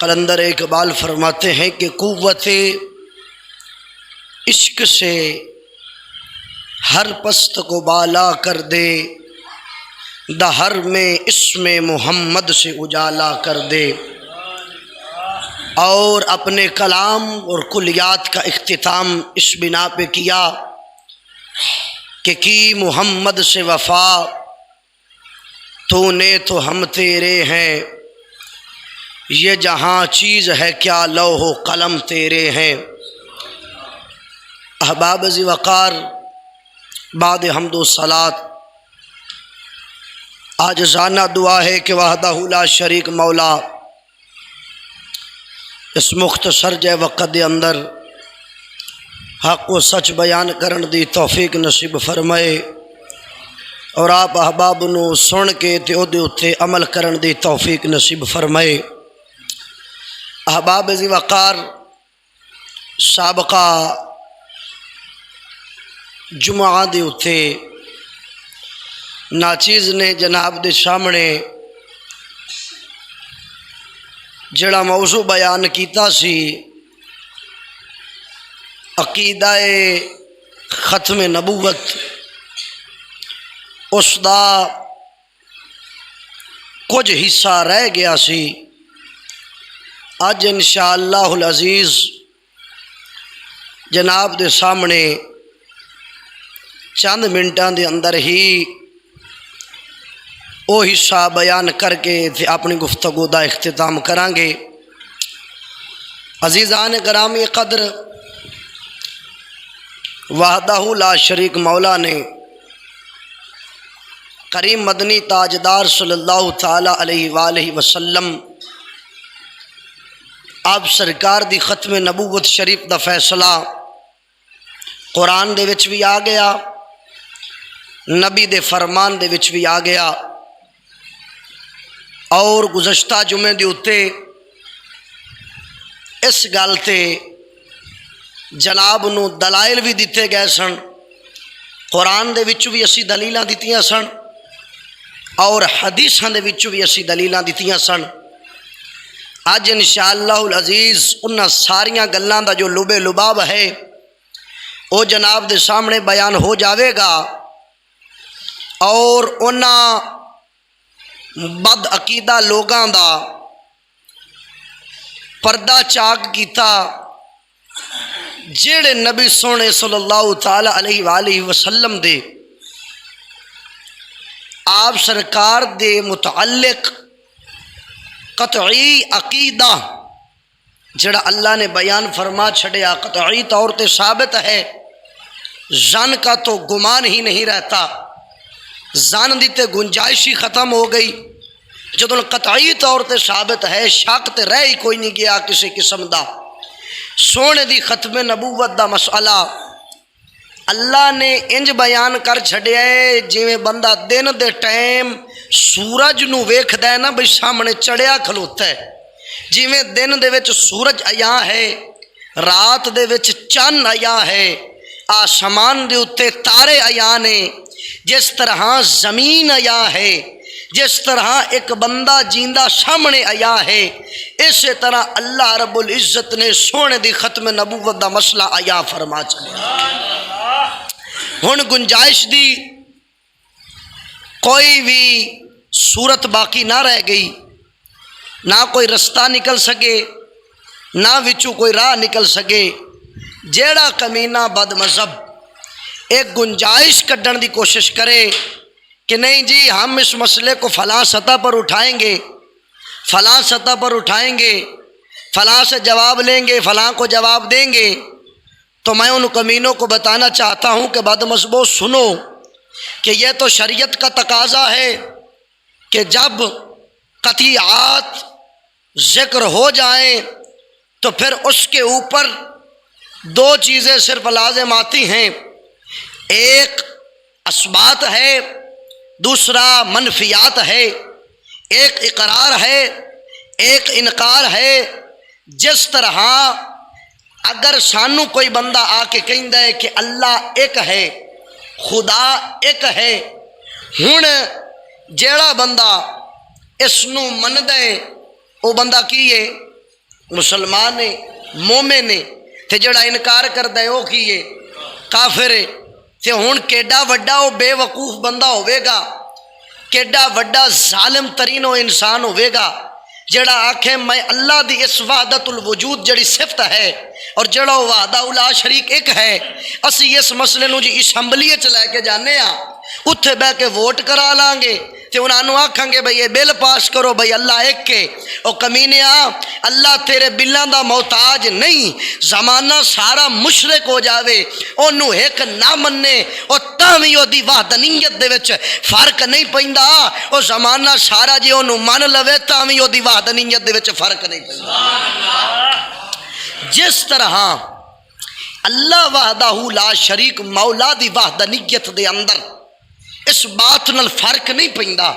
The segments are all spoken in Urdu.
قلندر اقبال فرماتے ہیں کہ قوت عشق سے ہر پست کو بالا کر دے، دہر میں اسم محمد سے اجالا کر دے۔ اور اپنے کلام اور کلیات کا اختتام اس بنا پہ کیا کہ کی محمد سے وفا تو نے تو ہم تیرے ہیں، یہ جہاں چیز ہے کیا لوح و قلم تیرے ہیں۔ احباب ذی وقار، بعد حمد و صلات عاجزانہ دعا ہے کہ وحدہ لا شریک مولا اس مختصر جے وقت دے اندر حق و سچ بیان کرن دی توفیق نصیب فرمائے، اور آپ احباب نو سن کے تے او دے اتے عمل کرن دی توفیق نصیب فرمائے۔ احباب ذی وقار، سابقہ جمعہ دے اتے ناچیز نے جناب دے سامنے جڑا موضوع بیان کیتا سی عقیدہ ختم نبوت، اس دا کچھ حصہ رہ گیا سی۔ اج انشاءاللہ العزیز جناب دے سامنے چند منٹاں دے اندر ہی وہ حصہ بیان کر کے تے اپنی گفتگو دا اختتام کریں گے۔ عزیزان گرامی قدر، وحدہ لا شریک مولا نے کریم مدنی تاجدار صلی اللہ تعالی علیہ وآلہ وسلم آپ سرکار دی ختم نبوت شریف دا فیصلہ قرآن دے وچ بھی آ گیا، نبی دے فرمان دے وچ بھی آ گیا، اور گزشتہ جمعے دے اتے اس گل تے جناب نو دلائل بھی دیتے گئے سن، قرآن دے وچ بھی اسی دلیلاں دیتیاں سن اور حدیثاں دے وچ بھی اسی دلیلاں دیتیاں سن۔ اج انشاءاللہ العزیز انہاں ساریاں گلاں دا جو لبے لباب ہے وہ جناب دے سامنے بیان ہو جاوے گا، اور انہاں بد عقیدہ لوگاں دا پردہ چاک کیتا جڑے نبی سونے صلی اللہ تعالی علیہ وآلہ وسلم دے آپ سرکار دے متعلق قطعی عقیدہ جڑا اللہ نے بیان فرما چھڑیا قطعی طور تے ثابت ہے، زن کا تو گمان ہی نہیں رہتا، زن دی تے گنجائش ہی ختم ہو گئی۔ جدوں قطعی طور تے ثابت ہے، شک تے رہ ہی کوئی نہیں گیا کسی قسم دا۔ سونے دی ختم نبوت دا مسئلہ اللہ نے انج بیان کر چھڑیا ہے جویں بندہ دن دے ٹائم سورج نو ویکھدا ہے نا بھئی سامنے چڑھیا کھلوتا ہے، جویں دن دے وچ سورج عیاں ہے، رات دے وچ چن عیاں ہے، آسمان دے اتے تارے عیاں نے، جس طرح زمین عیاں ہے، جس طرح ایک بندہ جیندہ سامنے عیاں ہے، اسی طرح اللہ رب العزت نے سونے دی ختم نبوت دا مسئلہ عیاں فرما چھڑیا۔ ہن گنجائش دی کوئی بھی صورت باقی نہ رہ گئی، نہ کوئی رستہ نکل سکے، نہ وچوں کوئی راہ نکل سکے۔ جیڑا کمینہ بد مذہب ایک گنجائش کڈن دی کوشش کرے کہ نہیں جی ہم اس مسئلے کو فلاں سطح پر اٹھائیں گے، فلاں سطح پر اٹھائیں گے، فلاں سے جواب لیں گے، فلاں کو جواب دیں گے، تو میں ان کمینوں کو بتانا چاہتا ہوں کہ بد مذہبوں سنو کہ یہ تو شریعت کا تقاضا ہے کہ جب قطعیات ذکر ہو جائیں تو پھر اس کے اوپر دو چیزیں صرف لازم آتی ہیں، ایک اثبات ہے، دوسرا منفیات ہے، ایک اقرار ہے، ایک انکار ہے۔ جس طرح اگر سانو کوئی بندہ آ کے کہندا ہے کہ اللہ ایک ہے، خدا ایک ہے، ہن جیڑا بندہ اس نو من دے وہ بندہ کی ہے مسلمان ہے مومن ہے تے جڑا انکار کردا ہے وہ کی ہے کافر ہے تے ہن کیڈا وڈا وہ بے وقوف بندہ ہوے گا کیڈا وڈا ظالم ترین وہ انسان ہوے گا جڑا آکھے میں اللہ دی اس وحدت الوجود جڑی صفت ہے اور جڑا وحدہ لا شریک ایک ہے اسی اس مسئلے نو جی اسمبلی چ لے کے جانے ہاں اتھے بہ کے ووٹ کرا لیں گے تے انہاں نو آکھاں گے بھئی یہ بل پاس کرو بھئی اللہ ایک کے او کمینیا اللہ تیرے بلاں دا محتاج نہیں زمانہ سارا مشرک ہو جاوے اونوں ایک نہ مننے او تاویں او دی وحدانیت دے وچ فرق نہیں پیندا او زمانہ سارا جی اونوں من لوے تاویں او دی وحدانیت دے وچ فرق نہیں پیندا جس طرح اللہ وحدہ لا شریک مولا دی وحدانیت دے اندر اس بات نال فرق نہیں پیندا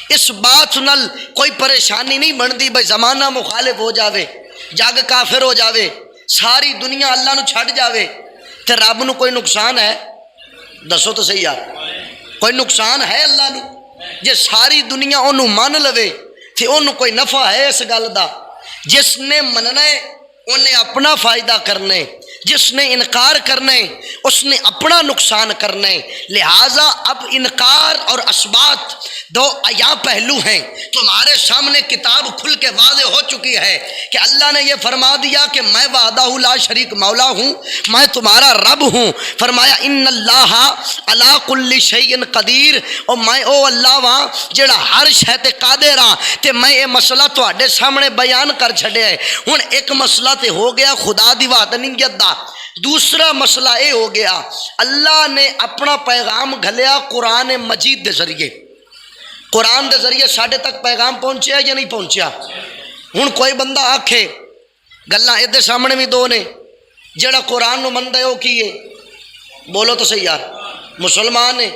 اس بات نال کوئی پریشانی نہیں بندی بھائی زمانہ مخالف ہو جاوے جگ کافر ہو جاوے ساری دنیا اللہ نو چھڈ جاوے تے رب نو کوئی نقصان ہے دسو تو صحیح یار کوئی نقصان ہے اللہ نو جے ساری دنیا اونوں مان لوے تے اونوں کوئی نفع ہے اس گل دا جس نے مننا ہے انہیں اپنا فائدہ کرنے جس نے انکار کرنا ہے اس نے اپنا نقصان کرنا ہے لہٰذا اب انکار اور اثبات دو عیاں پہلو ہیں تمہارے سامنے کتاب کھل کے واضح ہو چکی ہے کہ اللہ نے یہ فرما دیا کہ میں وحدہ لا شریک مولا ہوں میں تمہارا رب ہوں فرمایا ان اللہ علی کل شیء قدیر اور میں او اللہ واں جڑا ہر شے تے قادر ہاں تے میں یہ مسئلہ تواڈے سامنے بیان کر چھڈیا ہے ہن ایک مسئلہ تے ہو گیا خدا دی وحدانیت دا دوسرا مسئلہ یہ ہو گیا اللہ نے اپنا پیغام گھلیا قرآن مجید دے ذریعے قرآن دے ذریعے ساڈے تک پیغام پہنچیا یا نہیں پہنچیا ہن کوئی بندہ آکھے گلاں ادھر سامنے بھی دو نے جڑا قرآن نو مندا ہے وہ کی ہے بولو تو صحیح یار مسلمان ہے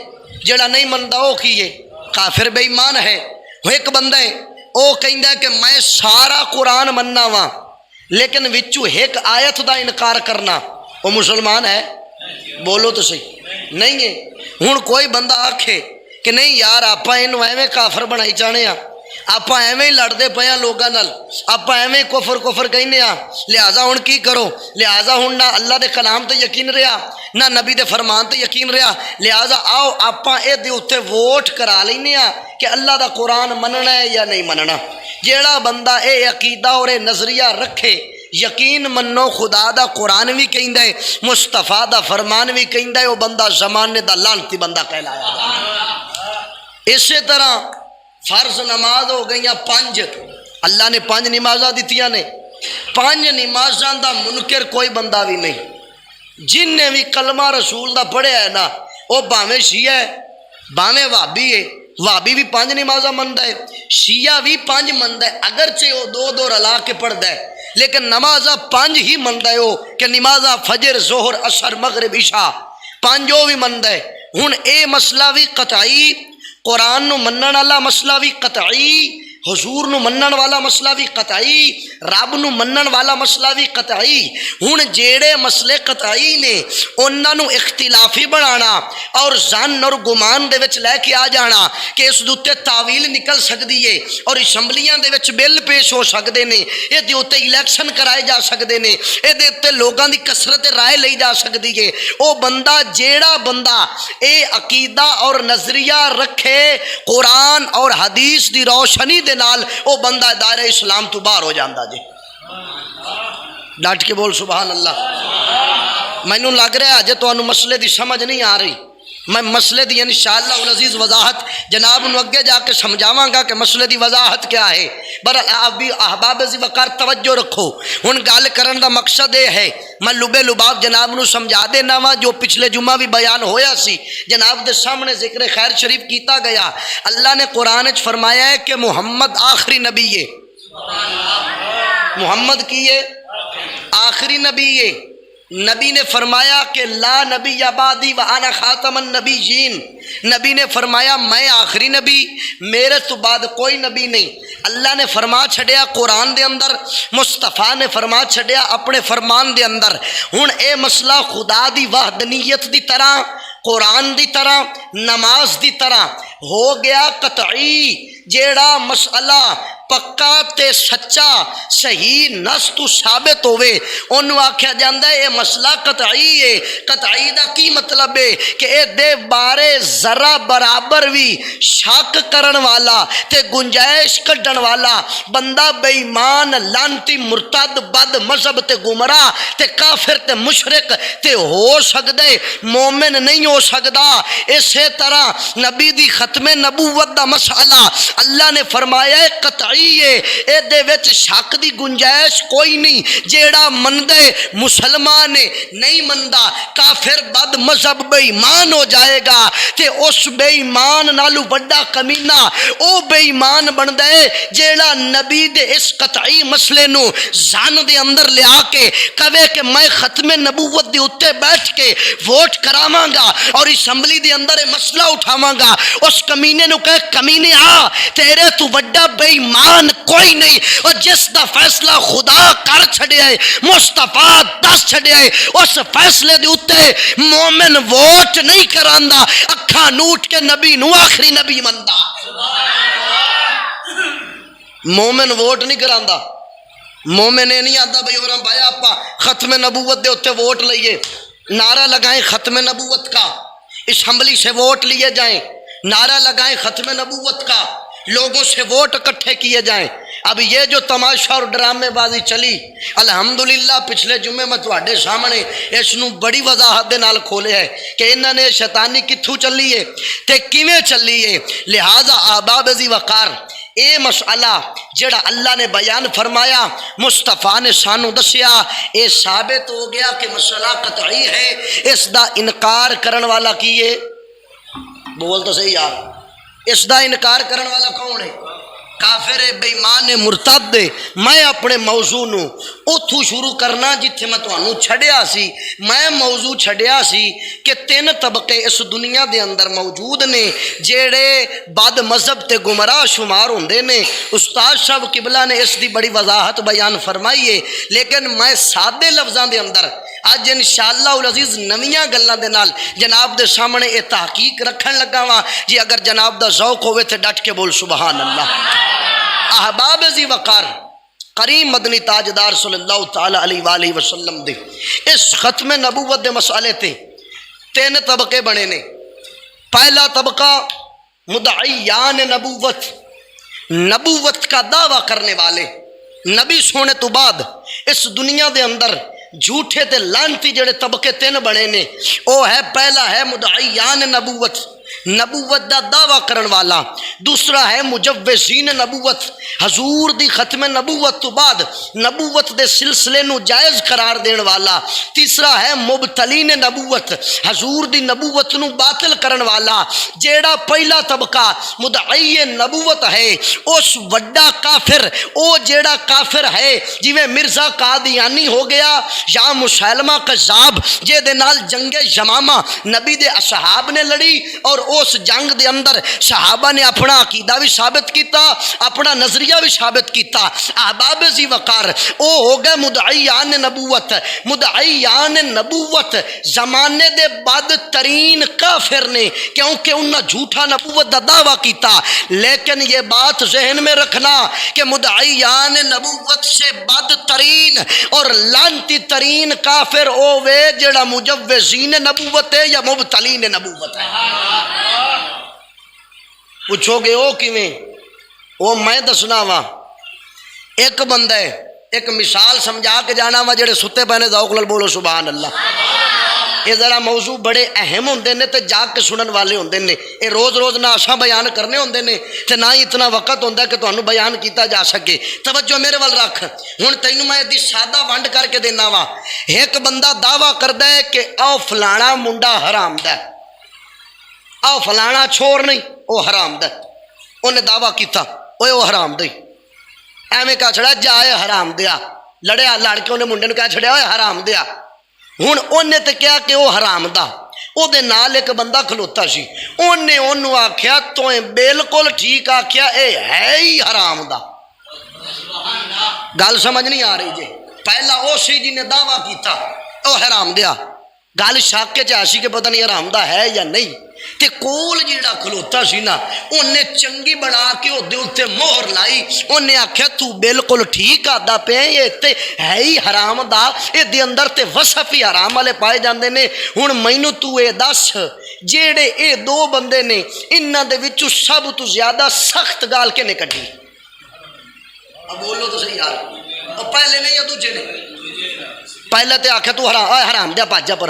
جڑا نہیں مندا وہ کی ہے کافر بے ایمان ہے ایک بندہ ہے وہ کہندا ہے کہ میں سارا قرآن مننا وا لیکن وچو ایک آیت دا انکار کرنا وہ مسلمان ہے بولو تو صحیح نہیں ہے ہن کوئی بندہ آکھے کہ نہیں یار آپا اینو ایویں کافر بنائی چاہنے ہاں آپا ایویں لڑدے پے ہاں لوگاں نال آپا ایویں کفر کہنے ہاں لہٰذا ہن کی کرو لہٰذا ہن نہ اللہ دے کلام تے یقین رہا نہ نبی دے فرمان تے یقین رہا لہٰذا آؤ آپا اے دے اوتے ووٹ کرا لینے ہاں کہ اللہ دا قرآن مننا ہے یا نہیں مننا جیڑا بندہ اے عقیدہ اور اے نظریہ رکھے یقین منو خدا دا قرآن بھی کہندا ہے مصطفیٰ دا فرمان بھی کہندا ہے وہ بندہ زمانے دا لعنتی بندہ کہلایا اسی طرح فرض نماز ہو گئی 5 اللہ نے 5 نمازاں دتیاں نے 5 نمازاں دا منکر کوئی بندہ بھی نہیں جن نے بھی کلمہ رسول دا پڑھیا ہے نا وہ باویں شیعہ ہے باویں وہابی ہے وہابی بھی 5 نمازاں مندا ہے شیعہ بھی 5 مندا ہے اگرچہ وہ 2 رلا کے پڑھدا ہے لیکن نمازاں 5 ہی مندا ہے وہ کہ نمازاں فجر ظہر عصر مغرب عشاء 5 وہ بھی مندا ہے ہن اے مسئلہ بھی قطعی قرآن نو منن والا مسئلہ بھی قطعی حضور نو منن والا مسئلہ بھی قطعی رب نو منن والا مسئلہ بھی قطعی ہن جیڑے مسئلے قطعی نے انہاں نو اختلافی بنانا اور ظن اور گمان دے وچ لے کے آ جانا کہ اس دوتے تعویل نکل سکدی ہے اور اسمبلیاں دے وچ بل پیش ہو سکدے نے اے دے اوتے الیکشن کرائے جا سکدے نے اے دے اوتے لوگاں دی کثرت رائے لئی جا سکدی ہے او بندہ جیڑا بندہ اے عقیدہ اور نظریہ رکھے قرآن اور حدیث دی روشنی دے نال او بندہ دائرہ اسلام تو باہر ہو جاندا جی ڈٹ کے بول سبحان اللہ مینوں لگ رہا ہے جے تانوں مسئلے دی سمجھ نہیں آ رہی میں مسئلے دی انشاءاللہ العزیز وضاحت جناب نو اگے جا کے سمجھاواں گا کہ مسئلے دی وضاحت کیا ہے آپ بھی احباب ذی وقار توجہ رکھو ہن گل کرن دا مقصد یہ ہے میں لبے لباب جناب نو سمجھا دینا وا جو پچھلے جمعہ بھی بیان ہویا سی جناب دے سامنے ذکر خیر شریف کیتا گیا اللہ نے قرآن وچ فرمایا ہے کہ محمد آخری نبی ہے محمد کی ہے آخری نبی ہے نبی نے فرمایا کہ لا نبی بعدی وانا خاتم النبیین نبی نے فرمایا میں آخری نبی میرے تو بعد کوئی نبی نہیں اللہ نے فرما چھڑیا قرآن دے اندر مصطفیٰ نے فرما چھڑیا اپنے فرمان دے اندر ہن اے مسئلہ خدا دی وحدانیت دی طرح قرآن دی طرح نماز دی طرح ہو گیا قطعی، جیڑا مسئلہ پکا تے سچا صحیح نس تو ثابت ہوئے انہوں آکھیا جاندہ ہے یہ مسئلہ قطعی ہے۔ قطعی دا کی مطلب ہے کہ اے دے بارے ذرا برابر بھی شک کرن والا تے گنجائش کڈن والا بندہ بے ایمان لانتی مرتد بد مذہب تے گمراہ تے کافر تے مشرک تے ہو سکدے، مومن نہیں ہو سکدا۔ اسی طرح نبی دی ختم نبوت دا مسئلہ اللہ نے فرمایا ہے قطعی ہے، اے دے وچ شک دی گنجائش کوئی نہیں، جیڑا مندے مسلمان نہیں مندا کافر بد مذہب بے ایمان ہو جائے گا تے اس بے ایمان نالو بڑا کمینہ او بے ایمان بندا ہے جیڑا نبی دے اس قطعی مسئلے نو زان دے اندر لے آ کے کہے کہ میں ختم نبوت دے اتے بیٹھ کے ووٹ کراواں گا اور اسمبلی دے اندر یہ مسئلہ اٹھاواں گا، اس کمینے نو کہے کمینے آ تیرے تو بڑا بے ایمان کوئی نہیں، اور جس دا فیصلہ خدا کر چھڑیا ہے مصطفیٰ دس چھڑیا ہے اس فیصلے دے اتے مومن ووٹ نہیں کراندا، اکھاں نوٹ کے نبی نو آخری نبی مندا۔ مومن ووٹ نہیں کراندا، مومن نے نہیں آتا بھئی اور بھائی آپ ختم نبوت دے اتے ووٹ لئیے، نعرہ لگائیں ختم نبوت کا، اسمبلی سے ووٹ لیے جائیں، نعرہ لگائیں ختم نبوت کا، لوگوں سے ووٹ اکٹھے کیے جائیں۔ اب یہ جو تماشا اور ڈرامے بازی چلی الحمدللہ پچھلے جمعے میں تواڈے سامنے اس نو بڑی وضاحت دے نال کھولے ہے کہ انہاں نے شیطانی کتھوں چلی ہے تے کیویں چلی ہے۔ لہذا احباب ذی وقار اے مسئلہ جڑا اللہ نے بیان فرمایا مصطفیٰ نے سانو دسیا اے ثابت ہو گیا کہ مسئلہ قطعی ہے، اس دا انکار کرن والا کی ہے؟ بول تو صحیح یار، اس دا انکار کرن والا کون ہے؟ کافر بے ایمان مرتد۔ میں اپنے موضوع نو اتھو شروع کرنا جتھے میں تانوں چھڑیا سی، میں موضوع چھڑیا سی کہ تین طبقے اس دنیا دے اندر موجود نے جیڑے بد مذہب تے گمراہ شمار ہوندے نے۔ استاد صاحب قبلہ نے اس دی بڑی وضاحت بیان فرمائی ہے، لیکن میں سادے لفظاں دے اندر اج انشاءاللہ العزیز نویاں گلاں دے نال جناب دے سامنے اے تحقیق رکھن لگا وا جی اگر جناب دا ذوق ہوئے تے ڈٹ کے بول سبحان اللہ۔ احباب ذی وقار کریم مدنی تاجدار صلی اللہ تعالی علیہ وآلہ وسلم دے اس ختم نبوت دے مسئلے تے تین طبقے بنے نے۔ پہلا طبقہ مدعیان نبوت، نبوت کا دعویٰ کرنے والے، نبی سونے تو بعد اس دنیا دے اندر جھوٹے تے لانتی جڑے طبقے تین بنے نے، او ہے پہلا ہے مدعیان نبوت، نبوت دا دعویٰ کرن والا، دوسرا ہے مجوزین نبوت، حضور دی ختم نبوت تو بعد نبوت دے سلسلے نو جائز قرار دین والا، تیسرا ہے مبتلین نبوت، حضور دی نبوت نو باطل کرن والا۔ جیڑا پہلا طبقہ مدعی نبوت ہے اس وڈا کافر، او جیڑا کافر ہے جویں مرزا قادیانی ہو گیا یا مسلمہ قذاب جے دے نال جنگ یمامہ نبی دے اصحاب نے لڑی اور اس جنگ دے اندر صحابہ نے اپنا عقیدہ بھی ثابت کیتا، اپنا نظریہ بھی ثابت کیتا۔ احباب ذی وقار او ہو گئے مدعیان نبوت۔ مدعیان نبوت زمانے دے بدترین کافر نے کیونکہ انہاں جھوٹا نبوت دا دعویٰ کیتا، لیکن یہ بات ذہن میں رکھنا کہ مدعیان نبوت سے بدترین اور لعنتی ترین کافر او وے جڑا مجوزین نبوت ہے یا مبتلین نبوت ہے۔ پوچھو گے او کیویں؟ او میں دسنا وا، ایک بندہ ہے، ایک مثال سمجھا کے جانا وا جڑے ستے پہنے ذوق نال بولو سبحان اللہ۔ یہ ذرا موضوع بڑے اہم ہوندے نے تے جاگ کے سنن والے ہوندے نے، یہ روز روز نہ اساں بیان کرنے ہوندے نے تے نہ ہی اتنا وقت ہوندا ہے کہ تانوں بیان کیتا جا سکے۔ توجہ میرے وال رکھ، ہن تینوں میں دی سادہ ونڈ کر کے دینا وا۔ ایک بندہ دعویٰ کردا ہے کہ او فلانا منڈا حرام دا ہے، او فلانا چھوڑ نہیں او حرام دا ہے، انہیں دعویٰ کیتا اوے او حرام دے، ایویں کہا چھڑا جائے حرام دیا، لڑیا لڑ کے انہیں منڈے نوں کہا چھڑیا اوے حرام دیا۔ ہن انہیں تے کیا کہ وہ حرام دا، او دے نال ایک بندہ کھلوتا سی، انہیں انہوں آکھیا تو بالکل ٹھیک آکھیا اے ہے ہی حرام دا۔ گل سمجھ نہیں آ رہی جی؟ پہلا او سی جی نے دعویٰ کیتا او حرام دیا، گل شک چاشی کہ پتہ نہیں حرام دا ہے یا نہیں، تے کول جیڑا کھلوتا سی نا انہیں چنگی بنا کے وہ دے اتنے مہر لائی، انہیں آکھیا تو بالکل ٹھیک آدھا پہ یہ تے ہے ہی حرام دا، یہ دے اندر تے وصف ہی حرام والے پائے جاندے نے۔ ہن مینوں تو اے دس جیڑے اے دو بندے نے انہاں دے وچوں سب تو زیادہ سخت گال کے نے کڈی؟ اب بولو تو صحیح یار، اور پہلے نے یا دوجے نے؟ پہلے تے آکھیا تو حرام دیا پاجا پر،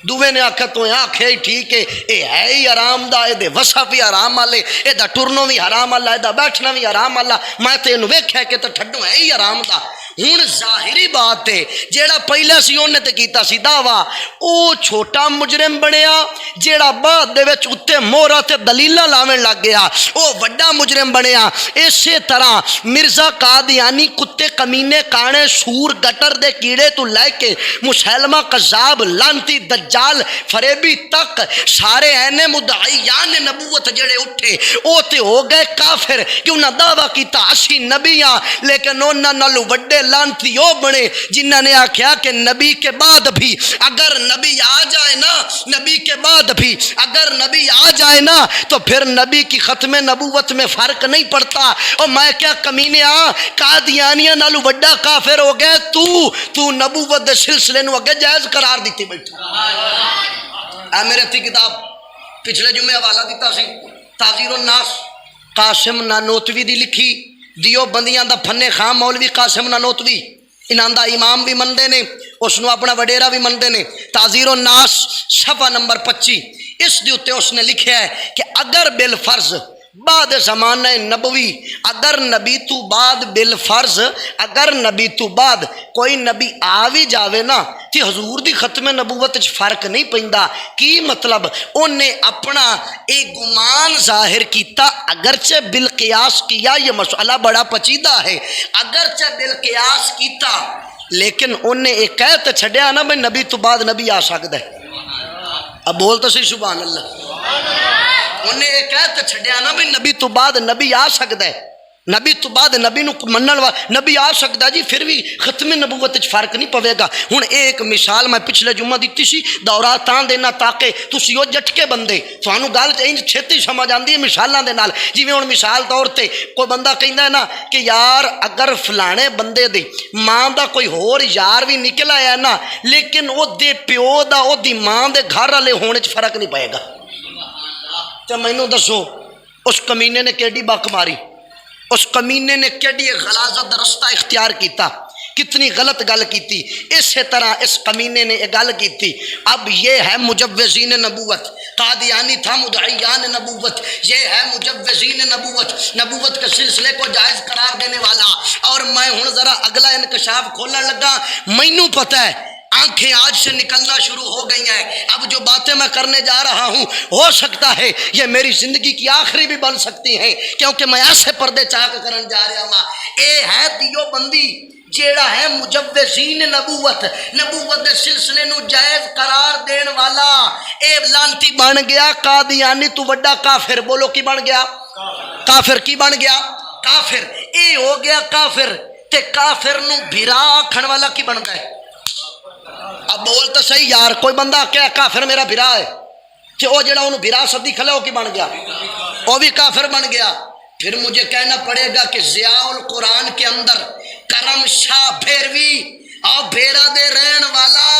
دوے نے آکھیا تو آکھیا ہی ٹھیک ہے اے ہے ہی حرام دا، اے دے وصف بھی حرام والے، اے دا ٹرنو بھی حرام والا، اے دا بیٹھنا بھی حرام والا، میں تے انہوں ویکھیا کہ تے ٹھڈو ہے ہی حرام دا۔ ہن ظاہری بات ہے جیڑا پہلے سی انہیں تے کیتا سی دعویٰ او چھوٹا مجرم بنیا، جیڑا بعد دے وچ اتے مورا تے دلیلاں لاویں لگ گیا او وڈا مجرم بنیا۔ اسی طرح مرزا قادیانی کتے کمینے کانے سور گٹر دے کیڑے تو لے کے مسلمہ قذاب لانتی دجال فریبی تک سارے اینے مدعیان نبوت جڑے اٹھے او تے ہو گئے کافر، کیوں نہ دعویٰ کیتا اسی نبیاں، لیکن انہاں نالوں وڈے لانتی او بنے جنہاں نے آکھیا کہ نبی کے بعد بھی اگر نبی آ جائے نا، نبی کے بعد بھی اگر نبی آ جائے نا تو پھر نبی کی ختم نبوت میں فرق نہیں پڑتا۔ اور میں کیا کمینے قادیانیاں نالو وڈا کافر ہو گئے، تو نبوت دے سلسلے نو اگے جائز قرار دیتی بیٹھا۔ اے میرے ہتھی کتاب پچھلے جمعے حوالہ دیتا سی تعزیر الناس، قاسم نانوتوی دی لکھی، دیو بندیاں دا فن خام مولوی قاسم نانوتوی انہاں دا امام بھی مندے نے، اس نو اپنا وڈیرا بھی مندے نے۔ تعزیر الناس صفحہ نمبر 25 اس دے اتے اس نے لکھیا ہے کہ اگر بالفرض بعد زمانہ نبوی، اگر نبی تو بعد بالفرض اگر نبی تو بعد کوئی نبی آ بھی جاوے نا تے حضور دی ختم نبوت وچ فرق نہیں پیندا۔ کی مطلب؟ انہیں اپنا ایک گمان ظاہر کیتا، اگرچہ بالقیاس کیا، یہ مسئلہ بڑا پیچیدہ ہے، اگرچہ بالقیاس کیتا لیکن انہیں ایک کہتے چھڑیا نا بھئی نبی تو بعد نبی آ سکتا ہے۔ اب بول تو صحیح سبحان اللہ۔ انہیں ایک کہتے چھڑیا نا بھئی نبی تو بعد نبی آ سکتا ہے، نبی تو بعد نبی نو منن والا نبی آ سکتا جی، پھر بھی ختم نبوت وچ فرق نہیں پوے گا۔ ہن ایک مثال میں پچھلے جمعہ دیتی سی، دورہ تاں دینا تاکہ تسی او جٹکے بندے تھانوں گل انج چھتی سمجھ آندی ہے مثالاں دے نال۔ جویں ہن مثال طور تے کوئی بندہ کہندا ہے نا کہ یار اگر فلانے بندے دی ماں دا کوئی ہور یار بھی نکل آیا نا لیکن او دے پیو دا او دی ماں دے گھر والے ہونے چ فرق نہیں پائے گا، تے مینوں دسو اس کمینے نے کیڑی بک ماری، اس کمینے نے کیڑی غلاظت رستہ اختیار کیتا، کتنی غلط گل کیتی۔ اسی طرح اس کمینے نے ایک گل کیتی، اب یہ ہے مجوزین نبوت، قادیانی تھا مدعیان نبوت، یہ ہے مجوزین نبوت، نبوت کے سلسلے کو جائز قرار دینے والا۔ اور میں ہن ذرا اگلا انکشاف کھولنے لگا، مینوں پتہ ہے آنکھیں آج سے نکلنا شروع ہو گئی ہیں، اب جو باتیں میں کرنے جا رہا ہوں ہو سکتا ہے یہ میری زندگی کی آخری بھی بن سکتی ہیں، کیونکہ میں ایسے پردے چاک کرنے جا رہا ہوں۔ اے ہے دیو بندی جیڑا ہے مجوزین نبوت، نبوت دے سلسلے نو جائز قرار دین والا، اے لانتی بن گیا قادیانی تو وڈا کافر۔ بولو کی بن گیا؟ کافر۔ کی بن گیا؟ کافر۔ اے ہو گیا کافر، تے کافر نو بھرا آکھن والا کی بن گئے؟ اب بول تو صحیح یار، کوئی بندہ کیا کافر میرا بھرا ہے کہ وہ جڑا انہوں بھرا صدی کھلا وہ کی بن گیا؟ وہ بھی کافر بن گیا۔ پھر مجھے کہنا پڑے گا کہ ضیاء القرآن کے اندر کرم شاہ بھیروی اور بھیرا دے رہن والا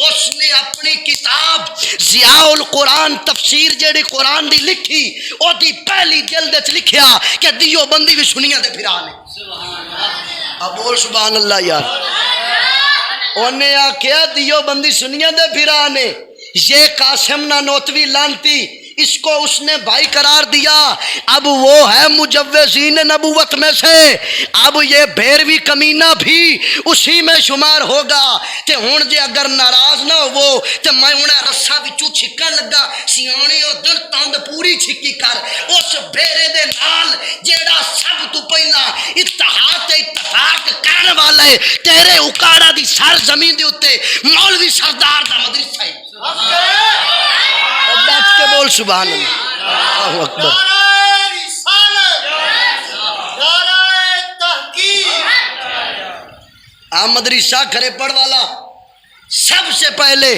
اس نے اپنی کتاب ضیاء القرآن تفسیر جیڑی قرآن دی لکھی او دی پہلی جلد وچ لکھیا کہ دیو بندی بھی سنیاں دے پھرا نے۔ اب بول سبحان اللہ یار۔ انہیں آکھیا دیو بندی سنیاں دے پھرا نے، یہ قاسم نانوتوی لانتی اس کو اس نے بھائی قرار دیا، اب وہ ہے مجوزین نبوت میں سے، اب یہ بھیروی کمینہ بھی اسی میں شمار ہوگا۔ تے ہون جے اگر ناراض نہ ہو تے میں انہیں رسا بچو چھکا لگا سیانے اور در تاند پوری چھکی کر اس بھیرے دے نال جیڑا سب تو پہلا اتحاد اتفاق کرنے والا ہے تیرے اکاڑا دی سر زمین دے اتے مولوی سردار دا مدرسہ ہے۔ ڈٹ کے بول سبحان اللہ۔ اللہ اکبر۔ مدرسہ کھرے پڑھ والا سب سے پہلے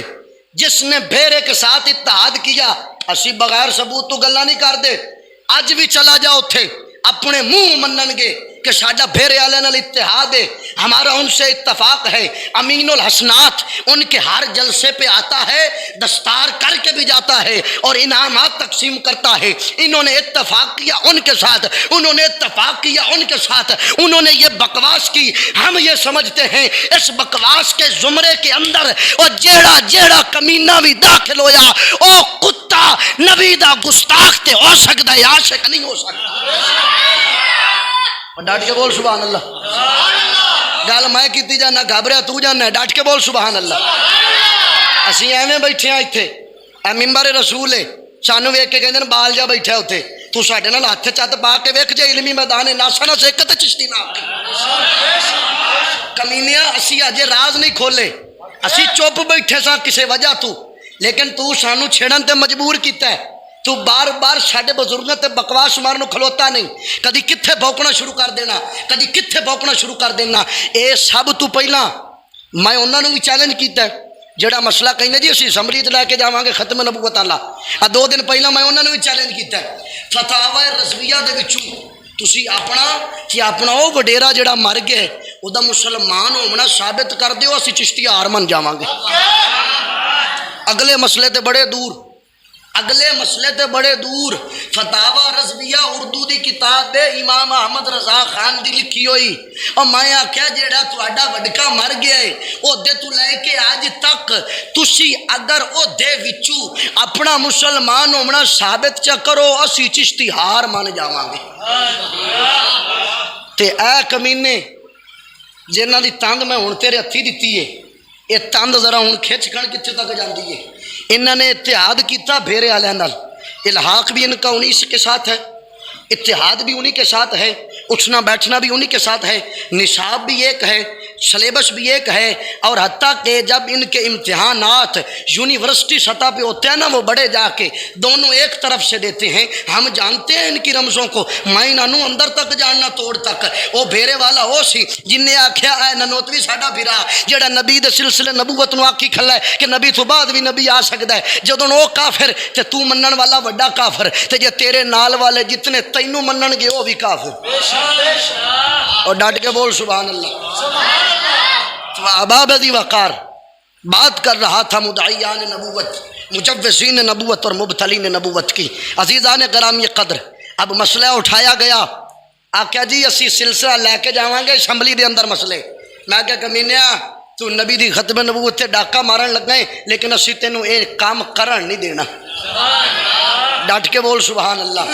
جس نے بھیرے کے ساتھ اتحاد کیا، اسی بغیر ثبوت تو گلا نہیں کر دے۔ اج بھی چلا جا اتھے اپنے منہ منن گے کہ ساڈا بھیرے والے نال اتحاد ہے، ہمارا ان سے اتفاق ہے۔ امین الحسنات ان کے ہر جلسے پہ آتا ہے، دستار کر کے بھی جاتا ہے اور انعامات تقسیم کرتا ہے۔ انہوں نے اتفاق کیا ان کے ساتھ، انہوں نے اتفاق کیا ان کے ساتھ، انہوں نے یہ بکواس کی۔ ہم یہ سمجھتے ہیں اس بکواس کے زمرے کے اندر اور جیڑا جیڑا کمینہ بھی داخل ہویا او کتا نبی دا گستاخ تے ہو سکتا ہے، عاشق نہیں ہو سکتا۔ ڈٹ کے بول سبحان اللہ۔ گل میں کیتی جانا، گھبریا تو جانا، ڈٹ کے بول سبحان اللہ۔ اسی ایویں بیٹھے ہاں اتنے، اے ممبر رسول ہے، سانو ویک کے کہندے بال جا بیٹھا اتنے، تو ساڈے نال ہاتھ چت پا کے ویکھ جے علمی میدان ناسا نہ سیک تے چشتی نہ کمینیا۔ اسی اجے راز نہیں کھولے، اسی چپ بیٹھے سا کسے وجہ تو، لیکن تو سانو چھڑن تے مجبور کیتا ہے۔ تو بار بار ساڈے بزرگاں تے بکواس مارنو کھلوتا نہیں، کدی کتھے بھوکنا شروع کر دینا، کدی کتھے بھوکنا شروع کر دینا۔ اے سب تو پہلا میں انہاں نوں بھی چیلنج کیتا ہے جڑا مسئلہ کہندے جی اسی اسمبلی تے لے کے جاواں گے ختم نبوت والا۔ 2 دن پہلا میں انہاں نوں بھی چیلنج کیتا ہے، فتاوی رضویہ دے وچوں تسی اپنا او وڈیرا جڑا مر گیا او دا مسلمان ہونا ثابت کر دیو، اسی چشتی ہار من جاواں گے۔ اگلے مسئلے تے بڑے دور، اگلے مسئلے تے بڑے دور۔ فتاوی رضویہ اردو دی کتاب دے امام احمد رضا خان دی لکھی ہوئی، اور میں آکھیا جیڑا تہاڈا وڈکا مر گیا ہے او دے تو لے کے آج تک تسی اگر او دے وچوں اپنا مسلمان ہونا ثابت چا کرو، اسی چشتی ہار مان جاواں گے۔ تے اے کمینے جنہاں دی تند میں ہن تیرے ہتھی دتی ہے، اے تند ذرا ہن کھچ کھڑ کتنے تک جاندی ہے۔ انہوں نے اتحاد کیتا بھیرے والے نال، الحاق بھی ان کا انہی کے ساتھ ہے، اتحاد بھی انہی کے ساتھ ہے، اٹھنا بیٹھنا بھی انہی کے ساتھ ہے، نصاب بھی ایک ہے، سلیبس بھی ایک ہے، اور حتیٰ کہ جب ان کے امتحانات یونیورسٹی سطح پہ ہوتے ہیں نا، وہ بڑے جا کے دونوں ایک طرف سے دیتے ہیں۔ ہم جانتے ہیں ان کی رمزوں کو، میں انہوں اندر تک جاننا توڑ تک۔ وہ بھیرے والا ہو سی جن نے آکھیا اے ننوتوی ساڈا بھرا جڑا نبی دے سلسلے نبوت نو آکھی کھلا ہے کہ نبی تو بعد بھی نبی آ سکتا ہے، جدوں وہ کافر تے تو منن والا وڈا کافر، تے جے تیرے نال والے جتنے تینوں منن گے وہ بھی کافر۔ اور ڈٹ کے بول سبحان اللہ۔ ابابدی وقار بات کر رہا تھا مدعیان نبوت، مجوزین نبوت اور مبتلین نبوت کی۔ عزیزان گرامی قدر، اب مسئلہ اٹھایا گیا، آکھیا جی اسی سلسلہ لے کے جاواں گے اسمبلی دے اندر مسئلے۔ میں کہا کمینیا تو نبی دی ختم نبوت تے ڈاکہ مارن لگ گئے، لیکن اسی تینوں اے کام کرن نہیں دینا۔ ڈٹ کے بول سبحان اللہ۔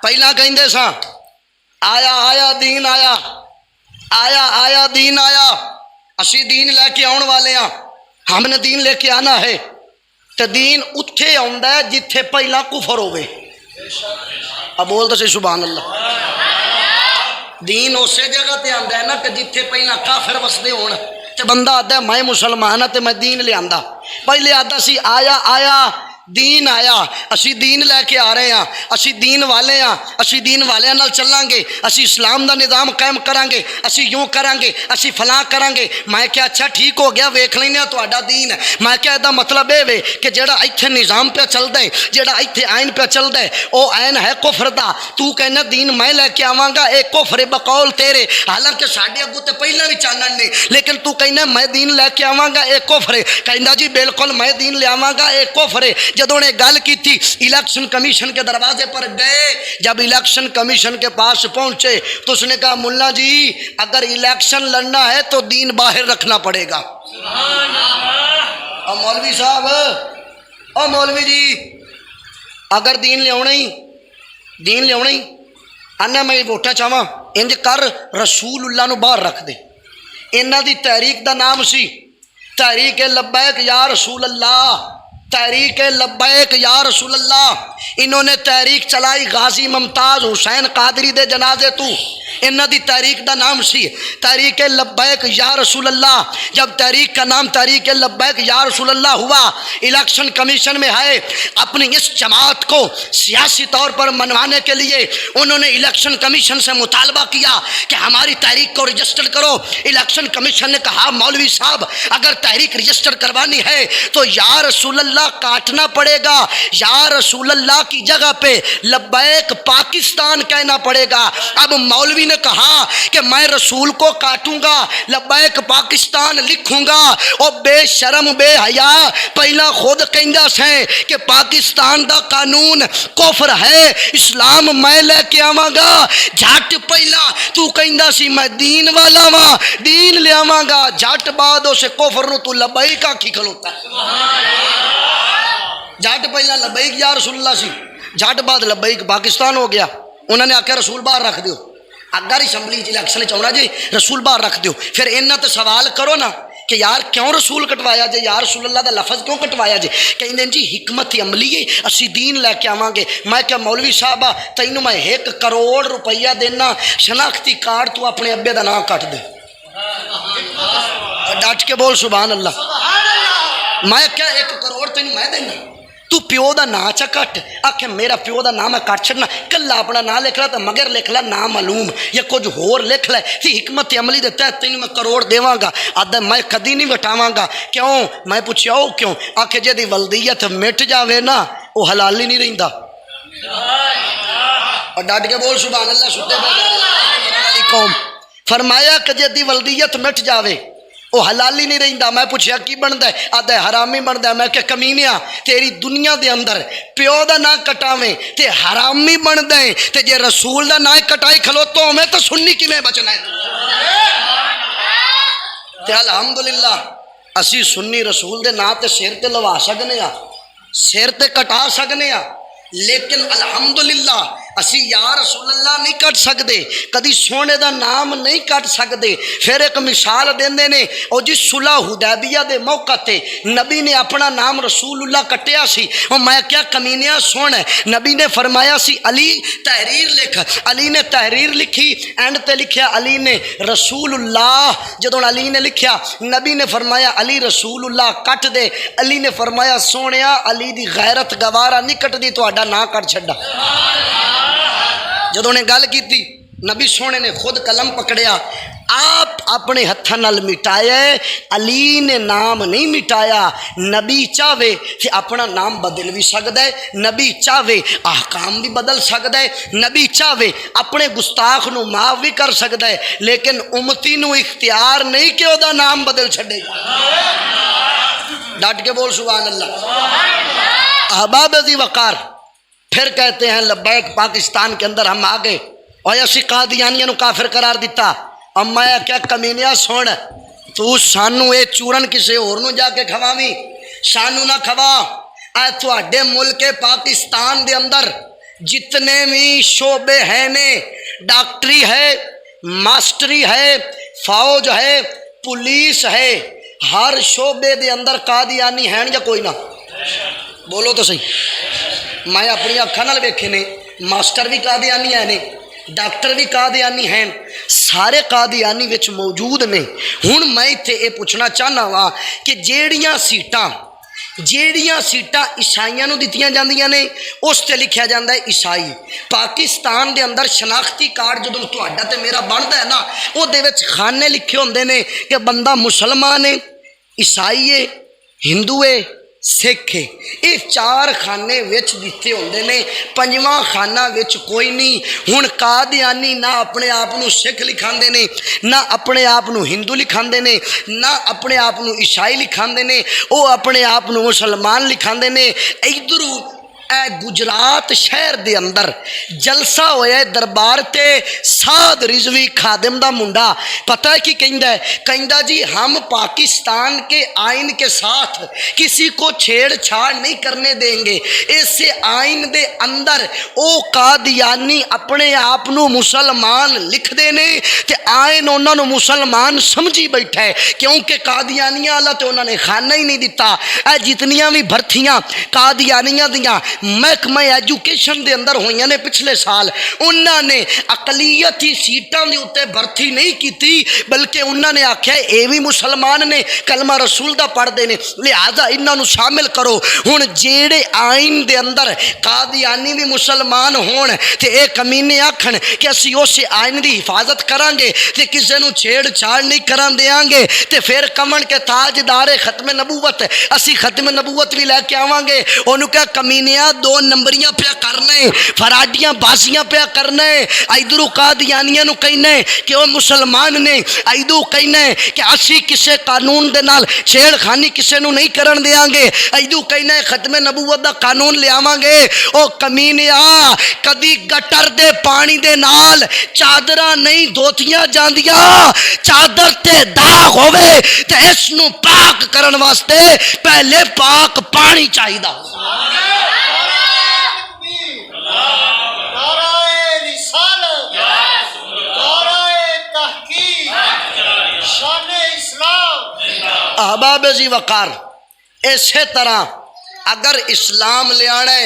پہلا کہندے سا آیا آیا دین آیا، آیا آیا دین آیا، اسی دین لے کے آن والے ہاں، ہم نے دین لے کے آنا ہے۔ تو دین اتھے آندا ہے جتھے پہلا کفر ہوئے۔ اب بول دے سبحان اللہ۔ دین اسی جگہ تے آندا ہے نا کہ جتھے پہلا کافر وسدے ہون، تے بندہ آتا ہے میں مسلمان ہاں تے میں دین لے آندا۔ پہلے آتا سی آیا آیا دین آیا، اسی دین لے کے آ رہے ہیں، اسی دین والے ہیں، اسی دین والے نال چلیں گے، اسی اسلام دا نظام قائم کریں گے، اسی یوں کریں گے، اسی فلاں کریں گے۔ میں کیا اچھا ٹھیک ہو گیا، ویکھ لینا تہاڈا دین۔ میں کیا دا مطلب اے وے کہ جڑا ایتھے نظام پہ چلدا ہے، جڑا ایتھے آئین پہ چلدا ہے، او آئین ہے کفر دا، تو کہنا دین میں لے کے آواں گا، اے کفر بقول تیرے، حالانکہ ساڈے اگوں تے پہلا بھی چانن نے، لیکن تو کہنا میں دین لے کے آواں گا، اے کفر ہے۔ کہندا جی بالکل میں دین لے آواں گا، اے کفر ہے۔ جدوں نے گل کی تھی الیکشن کمیشن کے دروازے پر گئے، جب الیکشن کمیشن کے پاس پہنچے تو اس نے کہا ملا جی اگر الیکشن لڑنا ہے تو دین باہر رکھنا پڑے گا۔ اور مولوی صاحب، اور مولوی جی اگر دین لے آنا ہی آنا میں ووٹاں چاہواں انج کر رسول اللہ نو باہر رکھ دے۔ انہاں دی تحریک دا نام سی تحریک لبیک یا رسول اللہ۔ تحریک لبیک یا رسول اللہ، انہوں نے تحریک چلائی غازی ممتاز حسین قادری دے جنازے تو، انہاں دی تحریک دا نام سی تحریک لبیک یا رسول اللہ۔ جب تحریک کا نام تحریک لبیک یا رسول اللہ ہوا، الیکشن کمیشن میں ہے اپنی اس جماعت کو سیاسی طور پر منوانے کے لیے انہوں نے الیکشن کمیشن سے مطالبہ کیا کہ ہماری تحریک کو رجسٹر کرو۔ الیکشن کمیشن نے کہا مولوی صاحب اگر تحریک رجسٹر کروانی ہے تو یا رسول اللہ کاٹنا پڑے گا، یا رسول اللہ کی جگہ پہ لبیک پاکستان کہنا پڑے گا۔ اب مولوی نے کہا کہ میں رسول کو کاٹوں گا، لبیک پاکستان لکھوں گا، اور بے شرم بے حیا پہلا خود کہندا سے کہ پاکستان دا قانون کفر ہے، اسلام میں لے کے آواں گا، جھٹ پہلا تو کہندا سی میں دین والا واں، دین لے آواں گا، جھٹ بعد اسے کفر نو تو لبیک آکھی کھلوتا ہے۔ جھٹ پہلا لبیک یا رسول اللہ سی، جھٹ بعد لبیک پاکستان ہو گیا۔ انہوں نے آکھیا رسول باہر رکھ دیو، اگر اسمبلی الیکشن چاہنا جی رسول باہر رکھ دیو۔ پھر انہاں تے سوال کرو نا کہ یار کیوں رسول کٹوایا جے، یا رسول اللہ دا لفظ کیوں کٹوایا جے؟ کہندے جی حکمت عملی ہے، اسی دین لے کے آواں گے۔ میں کہ مولوی صاحب تینوں میں 1 کروڑ روپیہ دینا، شناختی کارڈ تو اپنے ابے دا نام کٹ دے۔ ڈٹ کے بول سبحان اللہ۔ میں کیا 1 کروڑ تینوں میں دینا، تو پیو دا نام چا کٹ، آکھے میرا پیو دا نام ہے کٹ چھڑنا، کلا اپنا نام لکھ لا تو مگر لکھ لا نامعلوم یا کچھ ہور لکھ لے، تھی حکمت عملی دے تحت تینوں میں کروڑ دیواں گا، آدھا میں کدی نہیں وٹاواں گا۔ کیوں؟ میں پوچھیا او کیوں؟ آکھے جے دی ولدیت مٹ جاوے نا وہ حلال ہی نہیں رہندا۔ اور ڈٹ کے بول سبحان اللہ۔ ستے پہ قوم فرمایا کہ جے دی ولدیت مٹ جاوے وہ حلال ہی نہیں رہندا۔ میں پوچھیا کی بندا ہے؟ آدھا حرامی بندا ہے۔ میں کہ کمینیا تیری دنیا دے اندر پیو دا نام کٹاویں تے حرامی بندا ہے، تے جے رسول دا نام کٹائی کھلوتو ہمیں تو سنی کیویں بچنا ہے؟ تے الحمدللہ اسی سنی رسول دے نام تے سر تے لوا سکنے ہاں، سر تے کٹا سکنے ہاں، لیکن الحمدللہ اسی یا رسول اللہ نہیں کٹ سکتے، کدی سونے دا نام نہیں کٹ سکتے۔ پھر ایک مثال دیندے نے، اور جی صلح حدیبیہ دے موقع تے نبی نے اپنا نام رسول اللہ کٹیا سی، اور میں کیا کمینیا سن، نبی نے فرمایا سی علی تحریر لکھ، علی نے تحریر لکھی، اینڈ تے لکھیا علی نے رسول اللہ۔ جدوں علی نے لکھیا نبی نے فرمایا علی رسول اللہ کٹ دے، علی نے فرمایا سونیا علی دی غیرت گوارا نہیں کٹ دی، تہاڈا نام کٹ چھڈا۔ جدوں نے گل کی نبی سونے نے خود قلم پکڑیا، آپ اپنے ہتھاں نال مٹایا، علی نے نام نہیں مٹایا۔ نبی چاہے کہ اپنا نام بدل بھی سکتا ہے، نبی چاہے احکام بھی بدل سکتا ہے، نبی چاہے اپنے گستاخ نو معاف بھی کر سکتا ہے، لیکن امتی نو اختیار نہیں کہ وہ نام بدل چھڑے گا۔ ڈٹ کے بول سبحان اللہ۔ احباب ذی وقار پھر کہتے ہیں لبیک پاکستان کے اندر ہم آگے، اور اسی قادیانیوں نو کافر قرار دیتا۔ اما کیا کمینیا سن، تو سانو اے چورن کسے اور نو جا کے کھواویں، سانو نہ کھوا۔ اے تواڈے ملک پاکستان دے اندر جتنے بھی شعبے ہیں نے، ڈاکٹری ہے، ماسٹری ہے، فوج ہے، پولیس ہے، ہر شعبے دے اندر قادیانی ہیں یا کوئی نہ؟ بولو تو صحیح۔ میں اپنی اکھاں نال ویکھے نے، ماسٹر بھی قادیانی ہیں نے، ڈاکٹر بھی قادیانی ہیں، سارے قادیانی وچ موجود نے۔ ہن میں ایتھے اے پوچھنا چاہنا وا کہ جیڑیاں سیٹاں عیسائیاں نو دتیاں جاندیاں نے اس تے لکھیا جاندا ہے عیسائی۔ پاکستان دے اندر شناختی کارڈ جدوں تہاڈا تے میرا بندا ہے نا، او دے وچ خانے لکھے ہوندے نے کہ بندہ مسلمان ہے، عیسائی ہے، ہندو ہے، سکھ ہے۔ یہ 4 خانے وچ دیتے ہوندے نے، 5واں خانہ وچ کوئی نہیں۔ ہن قادیانی نہ اپنے آپ نو سکھ لکھاندے نے، نہ اپنے آپ نو ہندو لکھاندے نے، نہ اپنے آپ نو عیسائی لکھاندے نے، او اپنے آپ نو مسلمان لکھاندے نے۔ ادھروں اے گجرات شہر دے اندر جلسہ ہویا ہے دربار تے سعد رضوی خادم دا منڈا پتہ ہے کی کہندا ہے؟ کہندا جی ہم پاکستان کے آئین کے ساتھ کسی کو چھیڑ چھاڑ نہیں کرنے دیں گے. اس آئین دے اندر او قادیانی اپنے آپ نو مسلمان لکھ دے نے تے آئین انہاں نو مسلمان سمجھی بیٹھا ہے کیونکہ قادیانیاں اللہ تے انہاں نے خانہ ہی نہیں دیتا. اے جتنیاں بھی بھرتیاں قادیانیاں دیاں محکمہ ایجوکیشن دے اندر ہوئیاں نے پچھلے سال انہاں نے اقلیتی سیٹاں دے اوتے بھرتی نہیں کیتی بلکہ انہاں نے آکھیا اے بھی مسلمان نے کلمہ رسول دا پڑھ دے نے لہذا انہاں نو شامل کرو. ہن جیڑے آئین دے اندر قادیانی بھی مسلمان ہون تے اے کمینے آکھن کہ اسی اس آئین دی حفاظت کران گے تے کسے نو چھیڑ چھاڑ نہیں کران دیاں گے تے پھر کمن کے تاجدار ختم نبوت اسی ختم نبوت بھی لے کے آواں گے. انہوں کہ کمینیاں 2 نمبریاں پیا کرنے فراڈیاں بازیاں پیا کرنے ایدرو قادیانیاں نو کہنے کہ وہ مسلمان نے ایدو کہنے کہ اسی کسے قانون دے نال چھیڑ خانی کسے نو نہیں کرن دیاں گے ایدو کہنے ختم نبوت دا قانون لے آواں گے. او کمینیاں کدی گٹر دے پانی دے نال چادراں نہیں دھوتیاں جاندیاں چادر تے داغ ہوئے تے اس نو پاک کرن واسطے پہلے پاک پانی چاہیے. احباب ذی وقار اسی طرح اگر اسلام لے آنے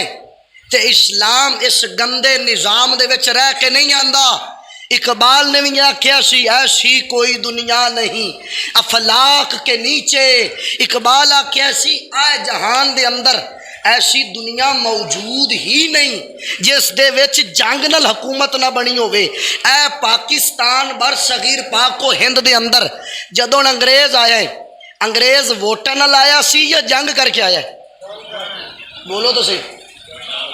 تے اسلام اس گندے نظام دے وچ رہ کے نہیں آندا. اقبال نے بھی آکھیا سی ایسی کوئی دنیا نہیں افلاق کے نیچے. اقبال آکھیا سی اے جہان دے اندر ایسی دنیا موجود ہی نہیں جس دے وچ جنگ نال حکومت نہ بنی ہوئے. اے پاکستان بر صغیر پاک و ہند دے اندر جدوں انگریز آیا ہے انگریز ووٹاں نال آیا سی یا جنگ کر کے آیا ہے؟ بولو تو صحیح.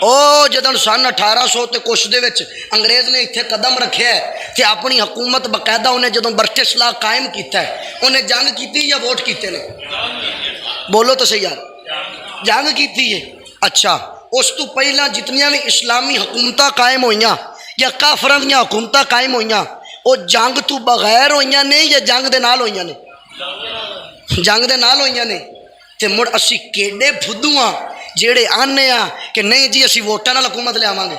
او جدن سن 1800 تے کچھ دے وچ انگریز نے اتنے قدم رکھے ہے کہ اپنی حکومت باقاعدہ انہیں جدوں برٹش لا قائم کیتا ہے انہیں جنگ کیتی یا ووٹ کیتے نے؟ بولو تو صحیح یار جنگ کیتی ہے. اچھا اس تو پہلا جتنیاں بھی اسلامی حکومتاں قائم ہوئیاں یا کافراں دیاں حکومتاں قائم ہوئیاں وہ جنگ تو بغیر ہوئیاں نے یا جنگ دے نال ہوئیاں نے؟ جنگ دے نال ہوئیاں نے. تے مڑ اسی کیڑے پھدو ہاں جیڑے آنے ہاں کہ نہیں جی اسی ووٹاں نال حکومت لے آواں گے.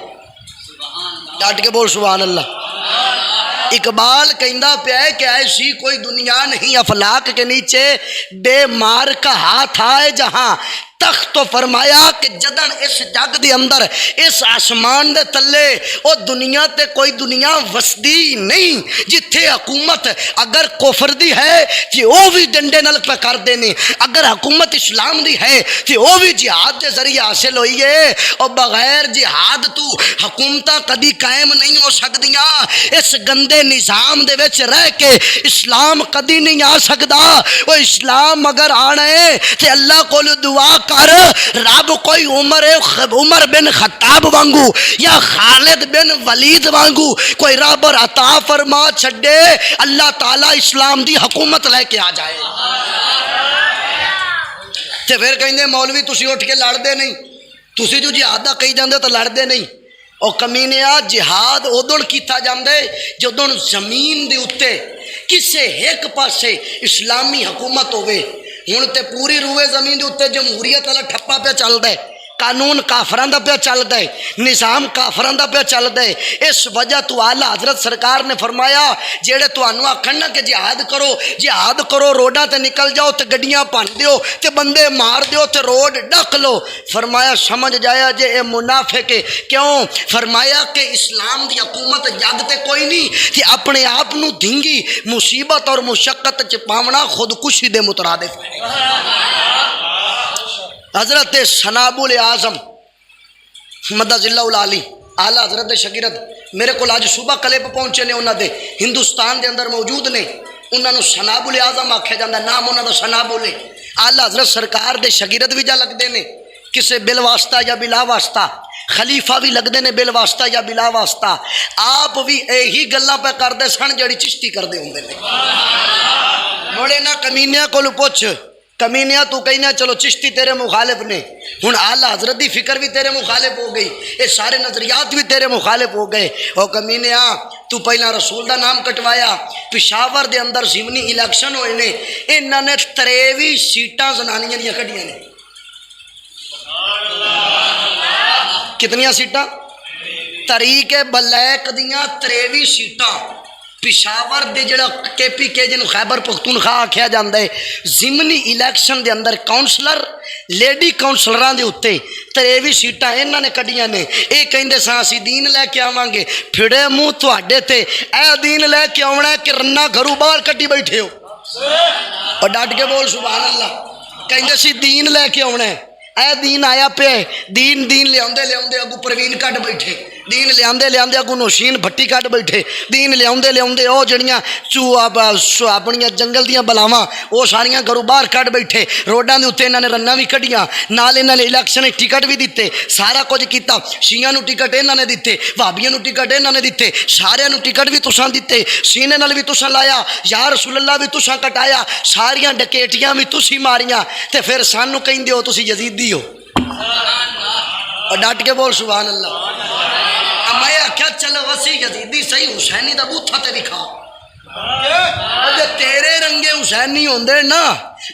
ڈٹ کے بول سبحان اللہ. اقبال کہندا پیا ہے کہ ایسی کوئی دنیا نہیں افلاق کے نیچے بے مار کا ہاتھ آئے جہاں تخت تو فرمایا کہ جدن اس جگ دے اندر اس آسمان دے تلے او دنیا تے کوئی دنیا وسدی نہیں جتھے حکومت اگر کفر دی ہے کہ او بھی ڈنڈے نال پہ کر دینے اگر حکومت اسلام دی ہے کہ او بھی جہاد دے ذریعے حاصل ہوئی ہے اور بغیر جہاد تو حکومتاں کدی قائم نہیں ہو سکدیاں. اس گندے نظام دے وچ رہ کے اسلام کدی نہیں آ سکدا. وہ اسلام اگر آنا ہے تے اللہ کو دعا کر رب کوئی عمر بن خطاب وانگو یا خالد بن ولید وانگو کوئی رب اور عطا فرما چھڑے اللہ تعالیٰ اسلام دی حکومت لے کے آ جائے. تے پھر کہیں مولوی تسی اٹھ کے لڑ دے نہیں تسی جو جہاد دا کہی جاندے تو لڑ دے نہیں. اور کمینیا جہاد ادن کیتا جاندے جدن زمین دے اتے کسے ایک پاسے اسلامی حکومت ہوئے. ہن تے پوری روئے زمین دے اتے جمہوریت والا ٹھپا پہ چل دے قانون کافران دا پہ چل دے نظام کافران دا پہ چل دے. اس وجہ تو اعلیٰ حضرت سرکار نے فرمایا جیڑے تو انو آکھنا کہ جہاد کرو روڈاں تے نکل جاؤ تے گڈیاں پان دیو تے بندے مار دیو تے روڈ ڈک لو. فرمایا سمجھ جایا جے اے منافق ہے. کیوں؟ فرمایا کہ اسلام دی حکومت جگ تے کوئی نہیں کہ اپنے آپ نو دھنگی مصیبت اور مشقت چ پاونا خودکشی دے مترادف ہے. حضرت سنابل اعظم مدد اللہ العالی اعلیٰ حضرت شگیرت میرے کو آج صبح کلپ پہنچے نے انہوں دے ہندوستان دے اندر موجود نے. انہوں نے سنابل اعظم آکھیا جاندہ نام انہوں دا سنابل ہے. اعلیٰ حضرت سرکار دے شگیرت بھی جا لگ دے نے کسے بل واسطہ یا بلا واسطہ خلیفہ بھی لگ دے نے بل واسطہ یا بلا واسطہ. آپ بھی یہی گلاں پہ کر دے سن جڑی چشتی کر دے ہوں دے نے. مڑے نہ کمینیاں کو پوچھ کمینیا تو کہنا چلو چشتی تیرے مخالف نے، ہن اعلیٰ حضرت دی فکر بھی تیرے مخالف ہو گئی، یہ سارے نظریات بھی تیرے مخالف ہو گئے۔ او کمینیا تو پہلا رسول دا نام کٹوایا، پشاور دے اندر ضمنی الیکشن ہوئے نے، انہوں نے 23 سیٹاں زنانیاں دیا کھڑیاں نے۔ کتنیاں سیٹاں؟ طریق بلیک دیاں 23 سیٹاں پشاور دے جڑا کے پی کے جنوں خیبر پختونخوا آکھیا جاندا ہے، ضمنی الیکشن دے اندر کاؤنسلر لیڈی کاؤنسلراں دے اُتے 23 سیٹاں انہاں نے کڈیاں نے۔ اے کہندے ساں اسی دین لے کے آواں گے، پھڑے منہ تواڈے تے اے دین لے کے آونا ہے کہ رنا گھروں باہر کڈی بیٹھے ہو، اور ڈٹ کے بول سبحان اللہ۔ کہندے سی دین لے کے آونا ہے، اے دین آیا پہ، دین لے آندے اگو پروین کٹ بیٹھے، دین لے آندے اگو نوشین بھٹی کٹ بیٹھے، دین لے آندے او جڑیاں اپنیاں جنگل دیاں بلاواں او ساریاں گھروں باہر کٹ بیٹھے، روڈاں دے اوتے انہاں نے رناں بھی کڈیاں، نال انہاں نے الیکشن ٹکٹ بھی دیتے، سارا کچھ کیتا، شیعہ نو ٹکٹ انہاں نے دیتے، وہابیاں نو ٹکٹ انہاں نے دیتے، سارے نو ٹکٹ بھی تساں دیتے، سینے نال بھی تساں لایا، یا رسول اللہ بھی تساں کٹایا، ساریاں ڈکیٹیاں بھی تسی ماریاں، تے پھر سانو کہندے ہو تسی یزیدی ہو، اور ڈٹ کے بول سبحان اللہ۔ میں آخیا چلو وسی یزیدی صحیح، حسینی دا بوتھا تے دکھا، جے تیرے رنگے حسینی ہوندے نا،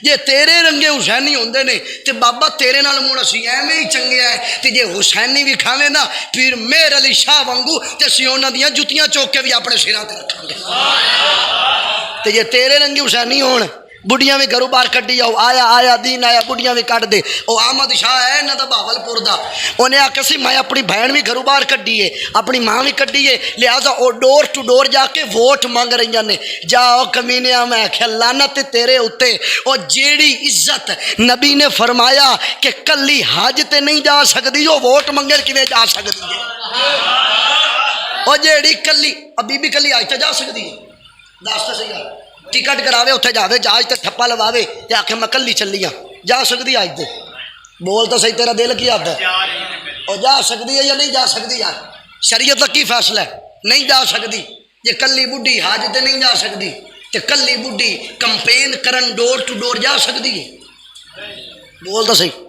جے تیرے رنگے حسینی ہوندے نے تے بابا تیرے نال مڑ اسی ایویں ہی چنگے آئے، تے جے حسینی بھی کھاویں نا پھر میر علی شاہ وانگو تے اسی انہاں دیاں جتیاں چوک کے بھی اپنے سراں تے رکھاں گے، تے جے تیرے رنگے حسینی ہون بڑھیاں بھی گھروں باہر کڈی آؤ، آیا دین آیا بڑھیاں بھی کٹ دے۔ او احمد شاہ ہے نہ دا بہاول پور دا، انہیں آکھیا سی میں اپنی بہن بھی گھروں باہر کڈی ہے، اپنی ماں بھی کڈی ہے، لہذا او ڈور ٹو ڈور جا کے ووٹ مانگ رہی نے۔ جاؤ کمینیا، میں آکھیا لعنت تیرے اتے، او جیڑی عزت نبی نے فرمایا کہ کلی حج تے نہیں جا سکدی، او ووٹ منگے کیویں جا سکدی ہے؟ او جیڑی کلی ابھی بھی کلی حج تے جا سکدی ہے؟ دس تے صحیح ہے، ٹکٹ کراوے اتنے جاوے جہاز تے ٹھپا لواوے تے آکھے میں کلی چلی ہاں، جا سکتی آج تے؟ بول تو صحیح، تیرا دل کی آتا ہے؟ اور جا سکتی ہے یا نہیں جا سکتی یار؟ شریعت کا کی فیصلہ ہے؟ نہیں جا سکتی۔ یہ کلی بڈھی حج تے نہیں جا سکتی تے کلی بڈھی کمپین کرن ڈور ٹو ڈور جا سکتی ہے؟ بول تو صحیح۔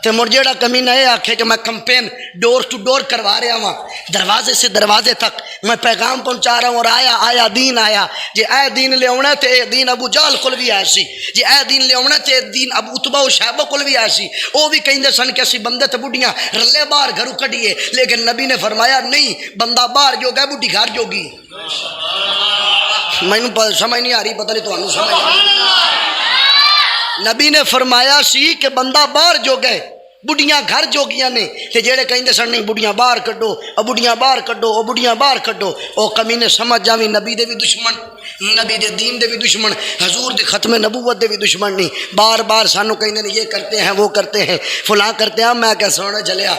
تے مڑ جیڑا کمینہ یہ آکھے کہ میں کمپین ڈور ٹو ڈور کروا رہا ہوں، دروازے سے دروازے تک میں پیغام پہنچا رہا ہوں، اور آیا دین آیا، جے اے دین لے آنا تے اے دین ابو جہل کول بھی آیا سی، جے اے دین لے آنا تے دین ابو اتبا و شیبہ کول بھی آیا سی، وہ بھی کہیں دے سن کہ اسی بندے تے بڈھیاں رلے باہر گھروں کڈیے، لیکن نبی نے فرمایا نہیں، بندہ باہر جو گئے بڈھی گھر جو گی۔ میں سمجھ نہیں آ رہی، پتہ نہیں تو انہوں سمجھ آ رہی۔ نبی نے فرمایا سی کہ بندہ باہر جو گئے، بڑھیاں گھر جوگیاں نے، تے جیڑے کہیں سن نہیں بڑھیاں باہر کڈو، او بڑھیاں باہر کڈو، او بڑھیاں باہر کڈو، او کمینے سمجھ جاویں نبی دے بھی دشمن، نبی دے دین دے بھی دشمن، حضور دے ختم نبوت دے بھی دشمن نہیں، بار بار سانو کہیں یہ کرتے ہیں وہ کرتے ہیں فلاں کرتے ہیں۔ میں کہ سونا جلیا،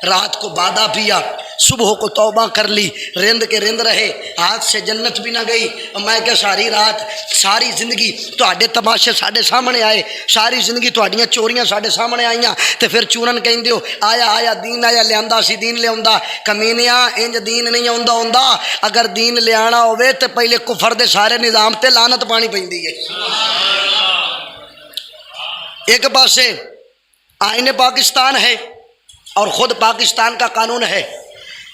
رات کو بادہ پیا، صبح کو توبہ کر لی، رند کے رند رہے، ہاتھ سے جنت بھی نہ گئی، میں کہ ساری رات ساری زندگی تواڈے تماشے ساڈے سامنے آئے، ساری زندگی تواڈیاں چوریاں ساڈے سامنے آئیاں، تے پھر چورن کہندے ہو آیا دین آیا، لیاندا سی دین لے آندا، کمینیاں انج دین نہیں ہوندا، اگر دین لے آنا ہوئے تے پہلے کفر دے سارے نظام تے لعنت پانی پیندی ہے۔ ایک پاسے آئین پاکستان ہے اور خود پاکستان کا قانون ہے،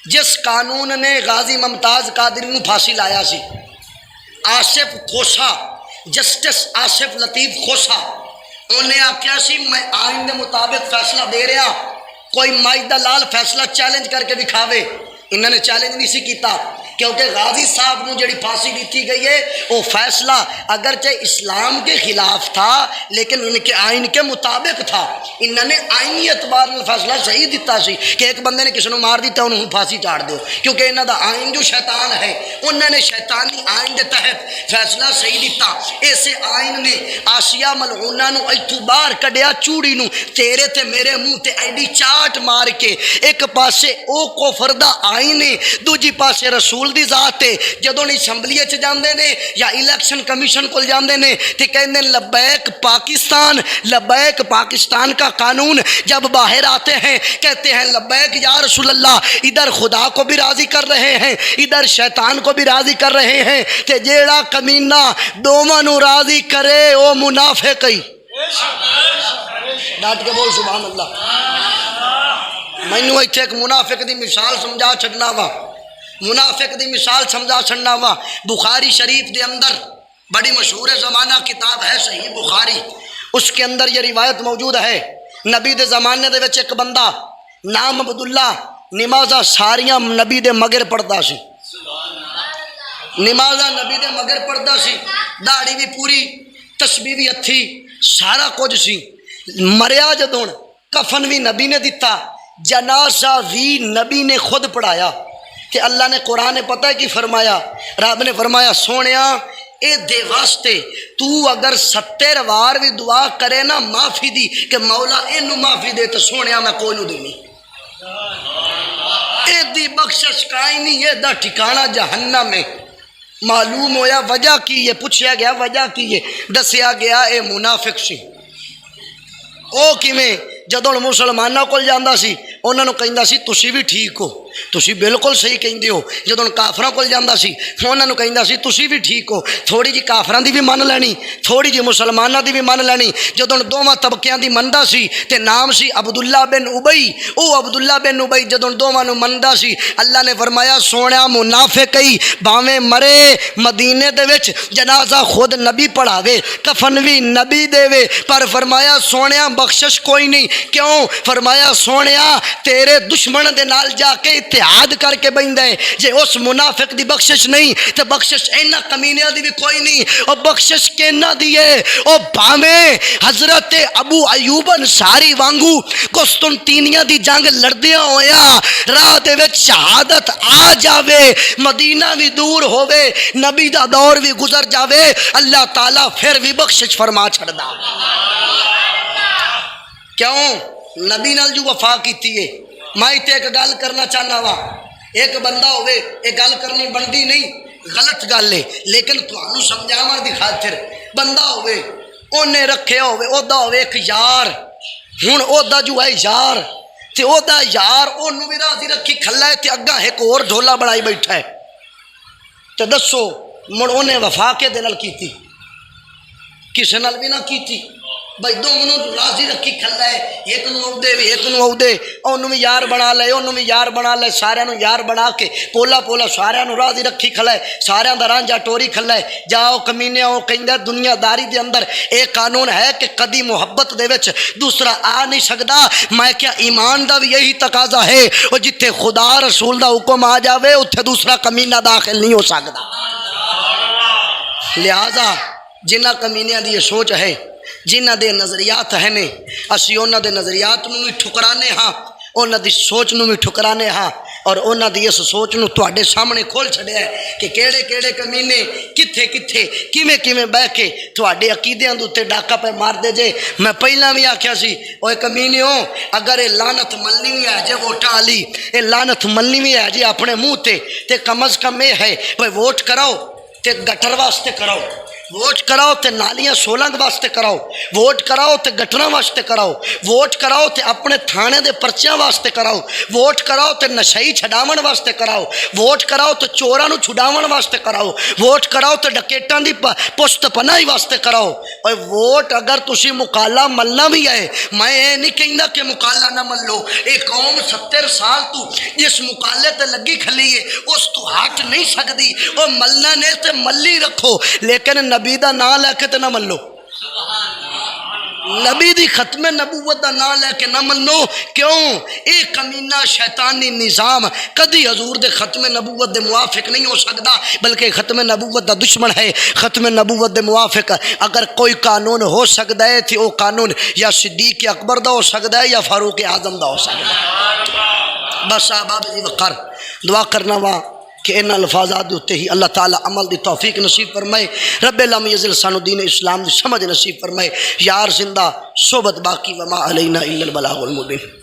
جس قانون نے غازی ممتاز قادری نو پھانسی لایا سی، آصف کھوسا، جسٹس آصف لطیف کھوسا، انہیں آکھیا سی میں آئین کے مطابق فیصلہ دے رہا، کوئی مائدہ لال فیصلہ چیلنج کر کے دکھاوے، انہوں نے چیلنج نہیں سی کیتا، کیونکہ غازی صاحب نو جڑی پھانسی دیتی گئی ہے وہ فیصلہ اگرچہ اسلام کے خلاف تھا لیکن ان کے آئین کے مطابق تھا، انہوں نے آئینی اعتبار میں فیصلہ صحیح دیتا سی کہ ایک بندے نے کسی نے مار دیتا انہوں پھانسی چاڑ دو، کیونکہ انہوں دا آئین جو شیطان ہے انہوں نے شیطانی آئین کے تحت فیصلہ صحیح دیتا۔ ایسے آئین نے آسیہ ملعونہ نو ایتھو باہر کڈیا چوڑی نو، تیرے تے میرے منہ تے ایڈی چاٹ مار کے، ایک پاسے او کفر دا آئین ہے، دوجی پاسے رسول دی ذات ہے، جدوں اسمبلی چ جاندے نے یا الیکشن کمیشن کول جاندے نے تے کہندے لبیک پاکستان، لبیک پاکستان کا قانون، جب باہر آتے ہیں کہتے ہیں لبیک یا رسول اللہ، ادھر خدا کو بھی راضی کر رہے ہیں ادھر شیطان کو بھی راضی کر رہے ہیں، تے جیڑا کمینہ دوواں نو راضی کرے او منافق ہی۔ ڈٹ کے بول سبحان اللہ۔ مینوں ایتھے ایک منافق دی مثال سمجھا چھڈنا وا، منافق دی مثال سمجھا چھڈنا وا۔ بخاری شریف دے اندر بڑی مشہور زمانہ کتاب ہے صحیح بخاری، اس کے اندر یہ روایت موجود ہے، نبی دے زمانے دے وچ ایک بندہ نام عبداللہ نمازاں ساریاں نبی دے مگر پڑھدا سی، نمازاں نبی دے مگر پڑھدا سی، داڑھی بھی پوری، تسبیح بھی ہتھی، سارا کچھ سی۔ مریا جدوں کفن بھی نبی نے دتا، جنازہ بھی نبی نے خود پڑھایا، کہ اللہ نے قرآن پتہ ہے کی فرمایا، رب نے فرمایا سونیا اے دے واسطے تو اگر 70 وار بھی دعا کرے نا معافی دی کہ مولا اینو معافی دے تو سونیا میں کوئی نو دینی، اے دی بخشش کائی نہیں، اے دا ٹھکانہ جہنم میں۔ معلوم ہویا وجہ کی یہ، پوچھیا گیا وجہ کی یہ، دسیا گیا اے منافق سی۔ او کیویں؟ جدوں مسلماناں کول جاندا سی انہاں نوں کہندا سی تسی بھی ٹھیک ہو، تسی بالکل صحیح کہندے ہو۔ جدوں کافراں کول جاندا سی انہاں نوں کہندا سی تسی بھی ٹھیک ہو، تھوڑی جی کافراں دی بھی من لینی، تھوڑی جی مسلماناں دی بھی من لینی۔ جدوں دوواں طبقیاں دی مندا سی تے نام سی عبداللہ بن ابی، او عبداللہ بن ابی جدوں دوواں نوں مندا سی، اللہ نے فرمایا سونیا منافق ہی باویں مرے مدینے دے وچ جنازہ خود نبی پڑھاوے، کفن بھی نبی دے وے، پر فرمایا سونیا بخشش کوئی نہیں۔ کیوں؟ فرمایا سونیا تیرے دشمن دے نال جا کے اتحاد کر کے بہندا ہے، جے اس منافق دی بخشش نہیں تے بخشش اینا کمینیاں دی بھی کوئی نہیں۔ او بخشش کینا دی ہے؟ او بھاویں حضرت ابو ایوب انصاری وانگو قسطنطینیہ دی جنگ لڑدیاں ہویا راہ دے وچ شہادت آ جاوے، مدینہ بھی دور ہووے، نبی دا دور بھی گزر جاوے، اللہ تعالیٰ پھر بھی بخشش فرما چھڑدا۔ کیوں؟ نبی نال جو وفا کیتی ہے۔ میں تے ایک گل کرنا چاہنا وا، ایک بندہ ہوئے ایک گل کرنی بندی نہیں، غلط گل ہے، لیکن تانوں سمجھاون دی خاطر بندہ ہوئے اونے رکھے ہوئے اودا ہوئے ایک یار، ہن اودا جو ہے یار تے اودا یار اونوں بھی راضی رکھی کھلا ہے تے اگاں ایک اور ڈھولا بنائی بیٹھا ہے، تے دسو مڑ اونے وفا کے دے نال کیتی؟ کسے نال بھی نہ کیتی، بھائی دونوں راضی رکھی کھلا ہے، ایک نو او دے ایک نو او دے، اونوں بھی یار بنا لے اونوں بھی یار بنا لے، سارے نو یار بنا کے پولا پولا سارے نو راضی رکھی کھلا ہے، سارے دا رانجھا ٹوری کھلا ہے۔ جاؤ کمینے او کہندا دنیا داری دے اندر ایک قانون ہے کہ کدی محبت دے وچ دوسرا آ نہیں سکدا۔ میں کیا ایمان دا بھی یہی تقاضا ہے، او جتھے خدا رسول دا حکم آ جاوے اوتھے دوسرا کمینہ داخل نہیں ہو سکدا۔ لہذا جنہ کمینیاں دی یہ سوچ ہے، جنہ دے نظریات ہیں نے، اسی انہاں دے نظریات نوں بھی ٹھکرانے ہاں، انہاں دی سوچ نوں بھی ٹھکرانے ہاں، اور انہاں دی اس سوچ نوں تواڈے سامنے کھول چھڈیا ہے کہ کیڑے کیڑے کمینے کتھے کتھے کیویں کیویں بہ کے تواڈے عقیدیاں دے اوتے ڈاکا پہ مار دے جے۔ میں پہلاں بھی آکھیا سی اوے کمینیو، اگر اے لعنت ملنی بھی ہے جے ووٹاں والی، اے لعنت ملنی بھی ہے جے اپنے منہ تے کم از کم یہ ہے بھئی ووٹ کراؤ تے گٹر واسطے کراؤ، ووٹ کراؤ تے نالیاں سولنگ واسطے کراؤ، ووٹ کراؤ تے گٹراں واسطے کراؤ، ووٹ کراؤ تے اپنے تھانے دے پرچیاں واسطے کراؤ، ووٹ کراؤ تے نشئی چھڈاون واسطے کراؤ، ووٹ کراؤ تے چوراں نوں چھڈاون واسطے کراؤ، ووٹ کراؤ تے ڈکیٹاں دی پشت پناہی واسطے کراؤ۔ اور ووٹ اگر تسی مقالہ ملنا بھی ہے، میں یہ نہیں کہندا کہ مقالہ نہ ملو، اے قوم 70 سال تو جس مقالے تے لگی کھلی ہے اس تو ہٹ نہیں سکدی، او ملنا نے تے ملی رکھو، لیکن نبی دا نام لے کے تے نہ منو، نبی دی ختم نبوت دا نام لے کے نہ منو۔ کیوں؟ اے کمینہ شیطانی نظام کدی حضور دے ختم نبوت دے موافق نہیں ہو سکدا، بلکہ ختم نبوت دا دشمن ہے۔ ختم نبوت دے موافق اگر کوئی قانون ہو سکدا ہے تو وہ قانون یا صدیق اکبر دا ہو سکدا ہے یا فاروق اعظم دا ہو سکدا ہے۔ بس احباب جی وقار دعا کرنا وا کہ ان الفاظات ہوتے ہی اللہ تعالیٰ عمل دی توفیق نصیب فرمائے، رب لم یزل سانو دین اسلام دی سمجھ نصیب فرمائے، یار زندہ صحبت باقی وما علینا الا البلاغ المبین۔